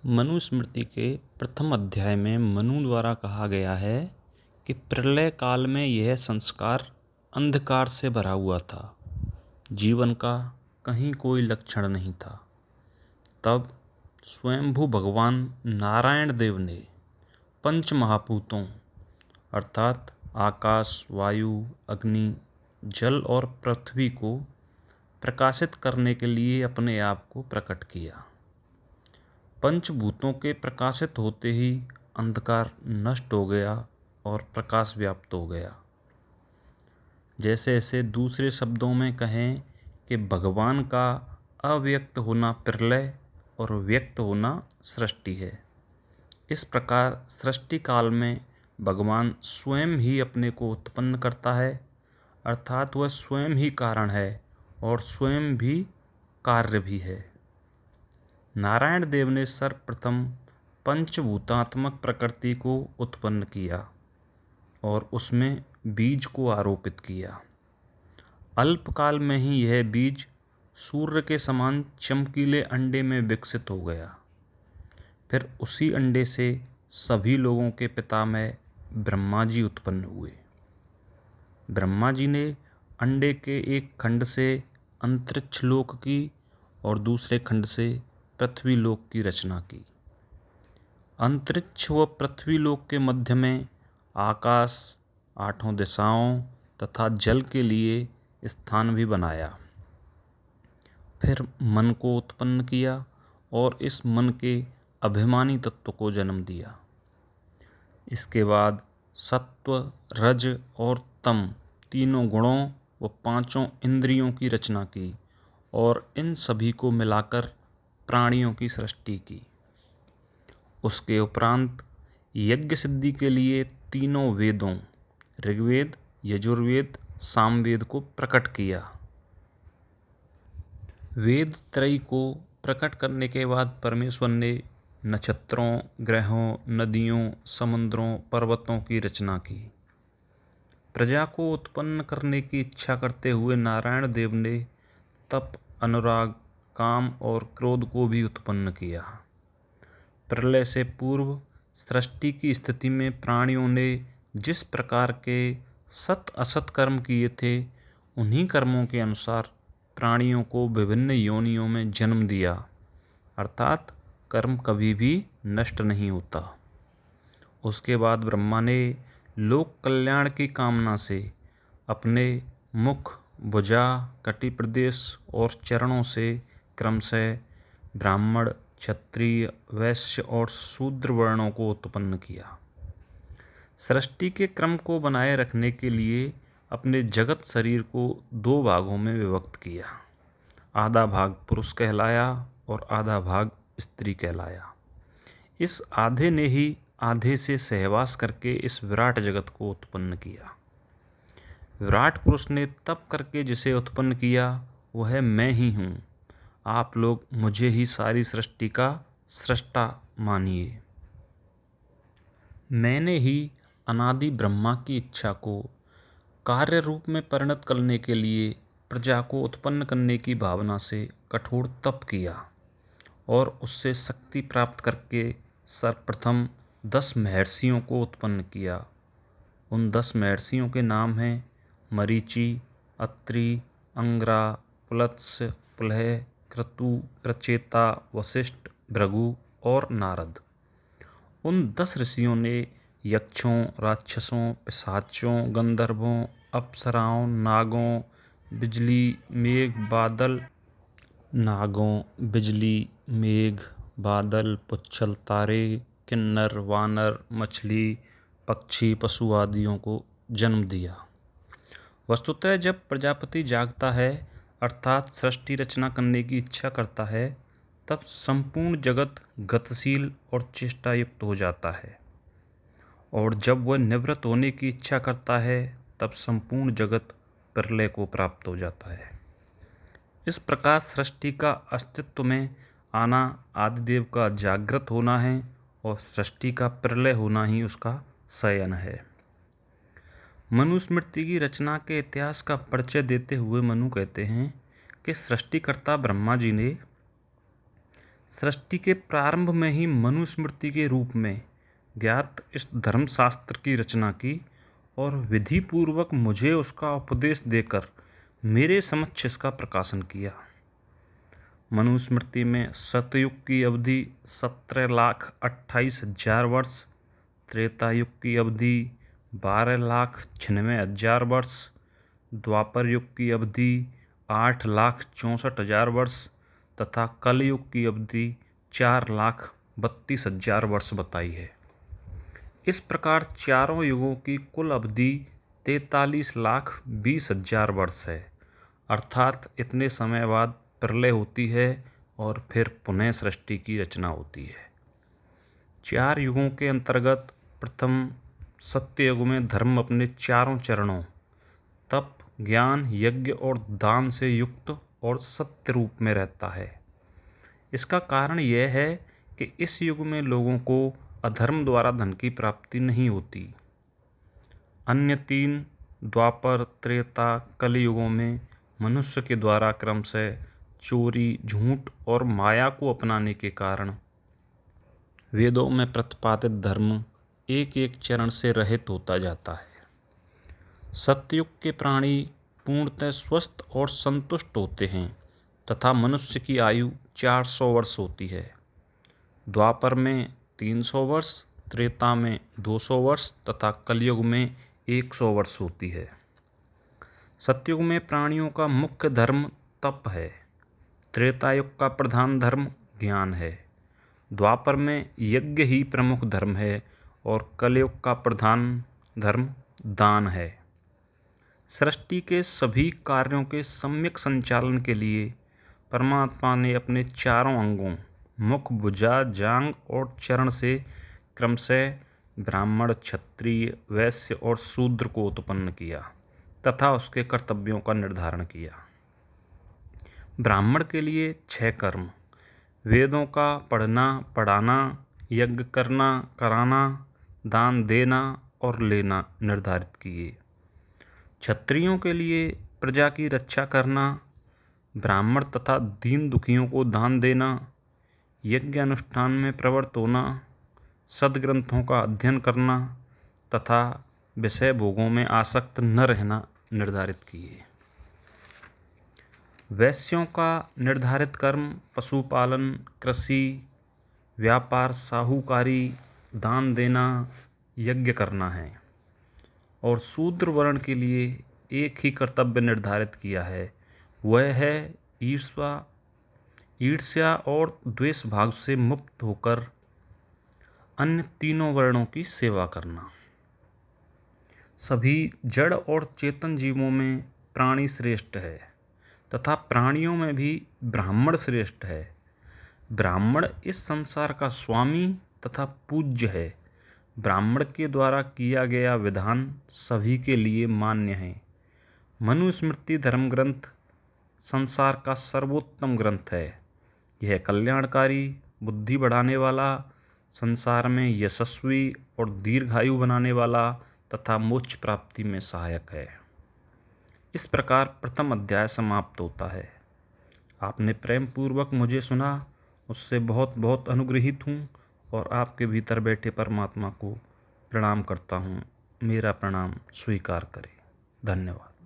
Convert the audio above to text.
मनुस्मृति के प्रथम अध्याय में मनु द्वारा कहा गया है कि प्रलय काल में यह संस्कार अंधकार से भरा हुआ था, जीवन का कहीं कोई लक्षण नहीं था। तब स्वयंभू भगवान नारायण देव ने पंच महाभूतों अर्थात आकाश, वायु, अग्नि, जल और पृथ्वी को प्रकाशित करने के लिए अपने आप को प्रकट किया। पंचभूतों के प्रकाशित होते ही अंधकार नष्ट हो गया और प्रकाश व्याप्त हो गया। जैसे ऐसे दूसरे शब्दों में कहें कि भगवान का अव्यक्त होना प्रलय और व्यक्त होना सृष्टि है। इस प्रकार सृष्टि काल में भगवान स्वयं ही अपने को उत्पन्न करता है, अर्थात वह स्वयं ही कारण है और स्वयं भी कार्य भी है। नारायण देव ने सर्वप्रथम पंचभूतात्मक प्रकृति को उत्पन्न किया और उसमें बीज को आरोपित किया। अल्पकाल में ही यह बीज सूर्य के समान चमकीले अंडे में विकसित हो गया। फिर उसी अंडे से सभी लोगों के पितामह ब्रह्मा जी उत्पन्न हुए। ब्रह्मा जी ने अंडे के एक खंड से अंतरिक्ष लोक की और दूसरे खंड से पृथ्वी लोक की रचना की। अंतरिक्ष व पृथ्वी लोक के मध्य में आकाश, आठों दिशाओं तथा जल के लिए स्थान भी बनाया। फिर मन को उत्पन्न किया और इस मन के अभिमानी तत्व को जन्म दिया। इसके बाद सत्व, रज और तम तीनों गुणों व पांचों इंद्रियों की रचना की और इन सभी को मिलाकर प्राणियों की सृष्टि की। उसके उपरांत यज्ञ सिद्धि के लिए तीनों वेदों ऋग्वेद, यजुर्वेद, सामवेद को प्रकट किया। वेद त्रयी को प्रकट करने के बाद परमेश्वर ने नक्षत्रों, ग्रहों, नदियों, समुद्रों, पर्वतों की रचना की। प्रजा को उत्पन्न करने की इच्छा करते हुए नारायण देव ने तप, अनुराग, काम और क्रोध को भी उत्पन्न किया। प्रलय से पूर्व सृष्टि की स्थिति में प्राणियों ने जिस प्रकार के सत असत कर्म किए थे, उन्हीं कर्मों के अनुसार प्राणियों को विभिन्न योनियों में जन्म दिया, अर्थात कर्म कभी भी नष्ट नहीं होता। उसके बाद ब्रह्मा ने लोक कल्याण की कामना से अपने मुख, भुजा, कटी प्रदेश और चरणों से क्रमशः ब्राह्मण, क्षत्रिय, वैश्य और शूद्र वर्णों को उत्पन्न किया। सृष्टि के क्रम को बनाए रखने के लिए अपने जगत शरीर को दो भागों में विभक्त किया। आधा भाग पुरुष कहलाया और आधा भाग स्त्री कहलाया। इस आधे ने ही आधे से सहवास करके इस विराट जगत को उत्पन्न किया। विराट पुरुष ने तप करके जिसे उत्पन्न किया वह मैं ही हूँ। आप लोग मुझे ही सारी सृष्टि का सृष्टा मानिए। मैंने ही अनादि ब्रह्मा की इच्छा को कार्य रूप में परिणत करने के लिए प्रजा को उत्पन्न करने की भावना से कठोर तप किया और उससे शक्ति प्राप्त करके सर्वप्रथम 10 महर्षियों को उत्पन्न किया। उन 10 महर्षियों के नाम हैं मरीचि, अत्रि, अंगिरा, पुलत्स्य, पुलह, क्रतु, प्रचेता, वशिष्ठ, भृगु और नारद। उन 10 ऋषियों ने यक्षों, राक्षसों, पिशाचों, गंधर्वों, अप्सराओं, बिजली, मेघ, बादल, पुच्छल, तारे, किन्नर, वानर, मछली, पक्षी, पशु आदियों को जन्म दिया। वस्तुतः जब प्रजापति जागता है अर्थात सृष्टि रचना करने की इच्छा करता है, तब संपूर्ण जगत गतिशील और चेष्टायुक्त हो जाता है, और जब वह निवृत्त होने की इच्छा करता है तब संपूर्ण जगत प्रलय को प्राप्त हो जाता है। इस प्रकार सृष्टि का अस्तित्व में आना आदिदेव का जागृत होना है और सृष्टि का प्रलय होना ही उसका शयन है। मनुस्मृति की रचना के इतिहास का परिचय देते हुए मनु कहते हैं कि सृष्टिकर्ता ब्रह्मा जी ने सृष्टि के प्रारंभ में ही मनुस्मृति के रूप में ज्ञात इस धर्मशास्त्र की रचना की और विधि पूर्वक मुझे उसका उपदेश देकर मेरे समक्ष इसका प्रकाशन किया। मनुस्मृति में सतयुग की अवधि 17,28,000 वर्ष, त्रेता युग की अवधि 12,96,000 वर्ष, द्वापर युग की अवधि 8,64,000 वर्ष तथा कलयुग की अवधि 4,32,000 वर्ष बताई है। इस प्रकार चारों युगों की कुल अवधि 43,20,000 वर्ष है, अर्थात इतने समय बाद प्रलय होती है और फिर पुनः सृष्टि की रचना होती है। चार युगों के अंतर्गत प्रथम सत्य युग में धर्म अपने चारों चरणों तप, ज्ञान, यज्ञ और दान से युक्त और सत्य रूप में रहता है। इसका कारण यह है कि इस युग में लोगों को अधर्म द्वारा धन की प्राप्ति नहीं होती। अन्य तीन द्वापर, त्रेता, कलयुगों में मनुष्य के द्वारा क्रमशः चोरी, झूठ और माया को अपनाने के कारण वेदों में प्रतिपादित धर्म एक एक चरण से रहित होता जाता है। सतयुग के प्राणी पूर्णतः स्वस्थ और संतुष्ट होते हैं तथा मनुष्य की आयु 400 वर्ष होती है। द्वापर में 300 वर्ष, त्रेता में 200 वर्ष तथा कलयुग में 100 वर्ष होती है। सतयुग में प्राणियों का मुख्य धर्म तप है। त्रेता युग का प्रधान धर्म ज्ञान है। द्वापर में यज्ञ ही प्रमुख धर्म है और कलयुग का प्रधान धर्म दान है। सृष्टि के सभी कार्यों के सम्यक संचालन के लिए परमात्मा ने अपने चारों अंगों मुख, भुजा, जांघ और चरण से क्रमशः ब्राह्मण, क्षत्रिय, वैश्य और शूद्र को उत्पन्न किया तथा उसके कर्तव्यों का निर्धारण किया। ब्राह्मण के लिए 6 कर्म, वेदों का पढ़ना, पढ़ाना, यज्ञ करना, कराना, दान देना और लेना निर्धारित किए। क्षत्रियों के लिए प्रजा की रक्षा करना, ब्राह्मण तथा दीन दुखियों को दान देना, यज्ञ अनुष्ठान में प्रवृत्त होना, सद्ग्रंथों का अध्ययन करना तथा विषय भोगों में आसक्त न रहना निर्धारित किए। वैश्यों का निर्धारित कर्म पशुपालन, कृषि, व्यापार, साहूकारी, दान देना, यज्ञ करना है और शूद्र वर्ण के लिए एक ही कर्तव्य निर्धारित किया है, वह है ईर्ष्या और द्वेष भाव से मुक्त होकर अन्य तीनों वर्णों की सेवा करना। सभी जड़ और चेतन जीवों में प्राणी श्रेष्ठ है तथा प्राणियों में भी ब्राह्मण श्रेष्ठ है। ब्राह्मण इस संसार का स्वामी तथा पूज्य है। ब्राह्मण के द्वारा किया गया विधान सभी के लिए मान्य है। मनुस्मृति धर्म ग्रंथ संसार का सर्वोत्तम ग्रंथ है। यह कल्याणकारी, बुद्धि बढ़ाने वाला, संसार में यशस्वी और दीर्घायु बनाने वाला तथा मोक्ष प्राप्ति में सहायक है। इस प्रकार प्रथम अध्याय समाप्त होता है। आपने प्रेम पूर्वक मुझे सुना, उससे बहुत बहुत अनुग्रहित हूँ और आपके भीतर बैठे परमात्मा को प्रणाम करता हूँ। मेरा प्रणाम स्वीकार करें। धन्यवाद।